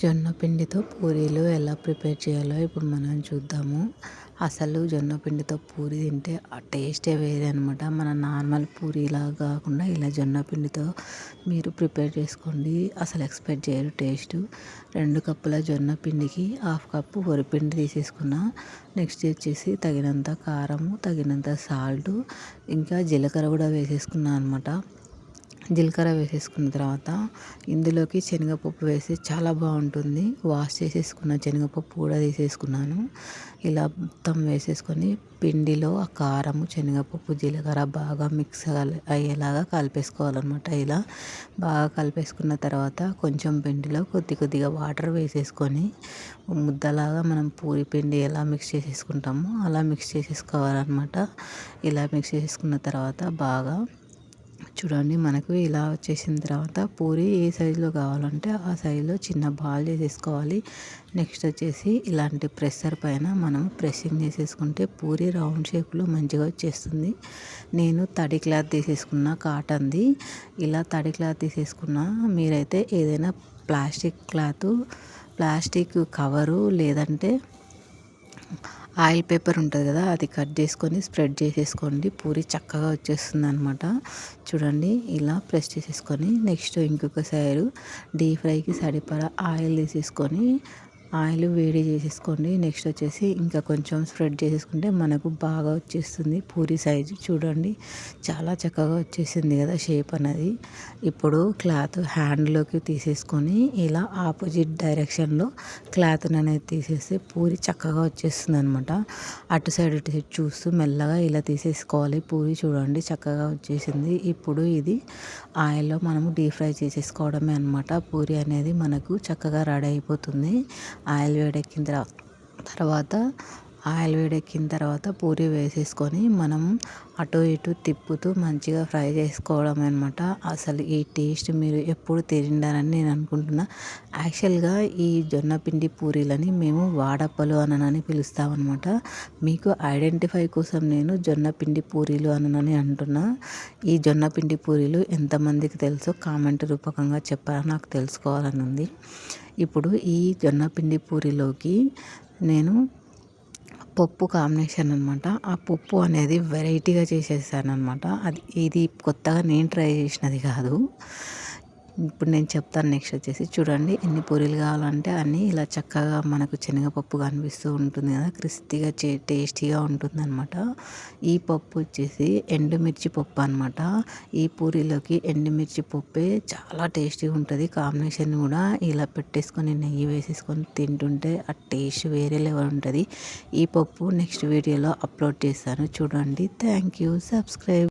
జొన్న పిండితో పూరీలు ఎలా ప్రిపేర్ చేయాలో ఇప్పుడు మనం చూద్దాము. అసలు జొన్న పిండితో పూరి తింటే ఆ టేస్టే వేరే అనమాట. మన నార్మల్ పూరీలాగా కాకుండా ఇలా జొన్న పిండితో మీరు ప్రిపేర్ చేసుకోండి. అసలు ఎక్స్పెక్ట్ చేయరు టేస్ట్. 2 కప్పుల జొన్న పిండికి 1/2 కప్పు వరిపిండి తీసేసుకున్నా. నెక్స్ట్ వచ్చేసి తగినంత కారము, తగినంత సాల్టు, ఇంకా జీలకర్ర కూడా వేసేసుకున్నా అనమాట. జీలకర్ర వేసేసుకున్న తర్వాత ఇందులోకి శనగపప్పు వేసి చాలా బాగుంటుంది. వాష్ చేసేసుకున్న శనగపప్పు కూడా తీసేసుకున్నాను. ఇలా మొత్తం వేసేసుకొని పిండిలో ఆ కారము, శనగపప్పు, జీలకర్ర బాగా మిక్స్ అయ్యేలాగా కలిపేసుకోవాలన్నమాట. ఇలా బాగా కలిపేసుకున్న తర్వాత కొంచెం పిండిలో కొద్దిగా వాటర్ వేసేసుకొని ముద్దలాగా మనం పూరి పిండి ఎలా మిక్స్ చేసేసుకుంటామో అలా మిక్స్ చేసేసుకోవాలన్నమాట. ఇలా మిక్స్ చేసేసుకున్న తర్వాత బాగా చూడండి, మనకు ఇలా వచ్చేసిన తర్వాత పూరి ఏ సైజులో కావాలంటే ఆ సైజులో చిన్న బాల్ చేసేసుకోవాలి. నెక్స్ట్ వచ్చేసి ఇలాంటి ప్రెషర్ పైన మనం ప్రెస్సింగ్ చేసేసుకుంటే పూరి రౌండ్ షేప్లో మంచిగా వచ్చేస్తుంది. నేను తడి క్లాత్ తీసేసుకున్న కాటన్ది. ఇలా తడి క్లాత్ తీసేసుకున్న మీరైతే ఏదైనా ప్లాస్టిక్ కవరు లేదంటే ఆయిల్ పేపర్ ఉంటుంది కదా, అది కట్ చేసుకొని స్ప్రెడ్ చేసేసుకోండి. పూరి చక్కగా వచ్చేస్తుంది అనమాట. చూడండి, ఇలా ప్రెస్ చేసేసుకొని నెక్స్ట్ ఇంకొక సైడు డీప్ ఫ్రైకి సరిపడా ఆయిల్ తీసేసుకొని ఆయిల్ వేడి చేసేసుకోండి. నెక్స్ట్ వచ్చేసి ఇంకా కొంచెం స్ప్రెడ్ చేసేసుకుంటే మనకు బాగా వచ్చేస్తుంది పూరి సైజు. చూడండి, చాలా చక్కగా వచ్చేసింది కదా షేప్ అనేది. ఇప్పుడు క్లాత్ హ్యాండ్లోకి తీసేసుకొని ఇలా ఆపోజిట్ డైరెక్షన్లో క్లాత్ అనేది తీసేస్తే పూరి చక్కగా వచ్చేస్తుంది అనమాట. అటు సైడ్ ఇటు సైడ్ చూస్తూ మెల్లగా ఇలా తీసేసుకోవాలి. పూరి చూడండి చక్కగా వచ్చేసింది. ఇప్పుడు ఇది ఆయిల్లో మనము డీప్ ఫ్రై చేసేసుకోవడమే అనమాట. పూరి అనేది మనకు చక్కగా రెడీ అయిపోతుంది. ఆయిల్ వేడెక్కిన తర్వాత పూరి వేసేసుకొని మనం అటు ఇటు తిప్పుతూ మంచిగా ఫ్రై చేసుకోవడం అనమాట. అసలు ఈ టేస్ట్ మీరు ఎప్పుడు తింటారని నేను అనుకుంటున్నా. యాక్చువల్గా ఈ జొన్నపిండి పూరీలని మేము వాడప్పలు అని పిలుస్తామన్నమాట. మీకు ఐడెంటిఫై కోసం నేను జొన్నపిండి పూరీలు అని అంటున్నా. ఈ జొన్నపిండి పూరీలు ఎంతమందికి తెలుసో కామెంట్ రూపకంగా చెప్పారో నాకు తెలుసుకోవాలని ఉంది. ఇప్పుడు ఈ జొన్నపిండి పూరీలోకి నేను పప్పు కాంబినేషన్ అనమాట. ఆ పప్పు అనేది వెరైటీగా చేసేసాను అనమాట. ఇది కొత్తగా నేను ట్రై చేసినది కాదు. ఇప్పుడు నేను చెప్తాను. నెక్స్ట్ వచ్చేసి చూడండి, ఎన్ని పూరీలు కావాలంటే అన్నీ ఇలా చక్కగా మనకు శనగపప్పు కనిపిస్తూ ఉంటుంది కదా, క్రిస్పీగా టేస్టీగా ఉంటుంది అనమాట. ఈ పప్పు వచ్చేసి ఎండుమిర్చి పప్పు అనమాట. ఈ పూరీలోకి ఎండుమిర్చి పప్పే చాలా టేస్టీగా ఉంటుంది. కాంబినేషన్ కూడా ఇలా పెట్టేసుకొని నెయ్యి వేసేసుకొని తింటుంటే ఆ టేస్ట్ వేరే లెవెల్ ఉంటుంది. ఈ పప్పు నెక్స్ట్ వీడియోలో అప్లోడ్ చేస్తాను చూడండి. Thank you. సబ్స్క్రైబ్.